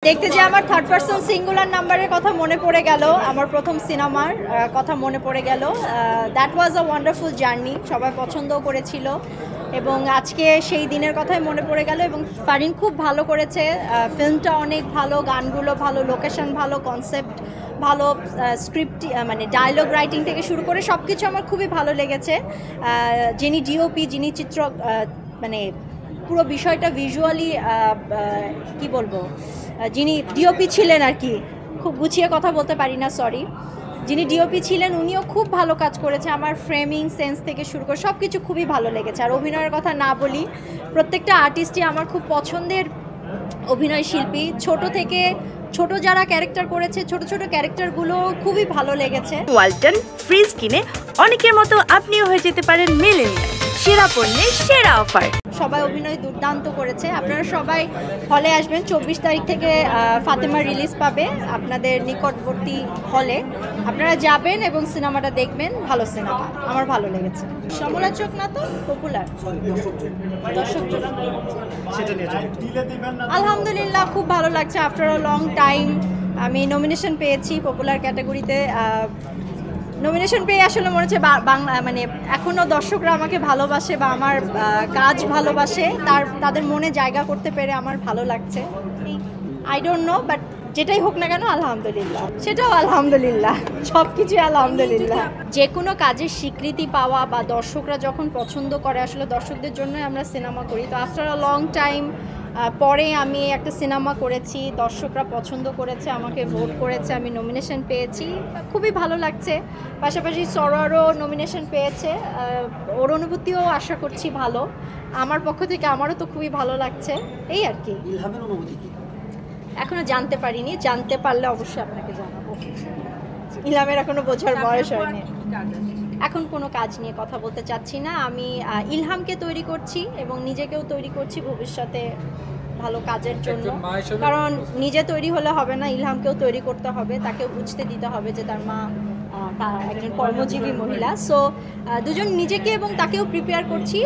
দেখতে যে আমার থার্ড পারসন সিঙ্গুলার নাম্বারের কথা মনে পড়ে গেল, আমার প্রথম সিনেমার কথা মনে পড়ে গেল। That was a wonderful journey, সবাই পছন্দও করেছিল এবং আজকে সেই দিনের কথাই মনে পড়ে গেল। এবং ফারিন খুব ভালো করেছে, ফিল্মটা অনেক ভালো, গানগুলো ভালো, লোকেশন ভালো, কনসেপ্ট ভালো, স্ক্রিপ্ট মানে ডায়লগ রাইটিং থেকে শুরু করে সব কিছু আমার খুবই ভালো লেগেছে। যিনি ডিওপি, যিনি চিত্র মানে পুরো বিষয়টা ভিজুয়ালি কি বলবো, যিনি ডিওপি ছিলেন আর কি, খুব গুছিয়ে কথা বলতে পারি না, সরি, যিনি ডিওপি ছিলেন উনিও খুব ভালো কাজ করেছে। আমার ফ্রেমিং সেন্স থেকে শুরু করে সব কিছু খুবই ভালো লেগেছে। আর অভিনয়ের কথা না বলি, প্রত্যেকটা আর্টিস্টই আমার খুব পছন্দের অভিনয় শিল্পী। ছোট থেকে ছোট যারা ক্যারেক্টার করেছে, ছোট ছোট ক্যারেক্টারগুলো খুবই ভালো লেগেছে। ওয়ালটন ফ্রিজ কিনে অনেকের মতো আপনিও হয়ে যেতে পারেন মিলেনিয়াল, সেরা পণ্যের সেরা অফার। সবাই অভিনয় দুর্দান্ত করেছে। আপনারা সবাই হলে আসবেন, 24 তারিখ থেকে ফাতেমা রিলিজ পাবে আপনাদের নিকটবর্তী হলে। আপনারা যাবেন এবং সিনেমাটা দেখবেন, ভালো সিনেমা, আমার ভালো লেগেছে। সমালোচক না তো পপুলার দর্শক, আলহামদুলিল্লাহ খুব ভালো লাগছে। আফটার আ লং টাইম আমি নমিনেশন পেয়েছি পপুলার ক্যাটাগরিতে। নমিনেশন পেয়ে আসলে মনে হচ্ছে বাংলা মানে এখনও দর্শকরা আমাকে ভালোবাসে বা আমার কাজ ভালোবাসে, তাদের মনে জায়গা করতে পেরে আমার ভালো লাগছে। আই ডোন্ট নো, বাট যেটাই হোক না কেন আলহামদুলিল্লাহ, সেটাও আলহামদুলিল্লাহ, সব কিছুই আলহামদুলিল্লাহ। যে কোনো কাজের স্বীকৃতি পাওয়া বা দর্শকরা যখন পছন্দ করে, আসলে দর্শকদের জন্যই আমরা সিনেমা করি। তো আফটার আ লং টাইম পরে আমি একটা সিনেমা করেছি, দর্শকরা পছন্দ করেছে, আমাকে ভোট করেছে, আমি নমিনেশন পেয়েছি, খুবই ভালো লাগছে। পাশাপাশি সরোয়ারও নমিনেশন পেয়েছে, ওর অনুভূতিও আশা করছি ভালো। আমার পক্ষ থেকে আমারও তো খুবই ভালো লাগছে, এই আর কি। ইলহামের অনুভূতি কি? এখনো জানতে পারিনি, জানতে পারলে অবশ্যই আপনাকে জানাবো। ইলহামের এখনো বোঝার বয়স হয়নি, এখন কোনো কাজ নিয়ে কথা বলতে চাচ্ছি না। আমি ইলহামকে তৈরি করছি এবং নিজেকেও তৈরি করছি ভবিষ্যতে ভালো কাজের জন্য। কারণ নিজে তৈরি হলে হবে না, ইলহামকেও তৈরি করতে হবে, তাকেও বুঝতে দিতে হবে যে তার মা একজন কর্মজীবী মহিলা। সো দুজন নিজেকে এবং তাকেও প্রিপেয়ার করছি।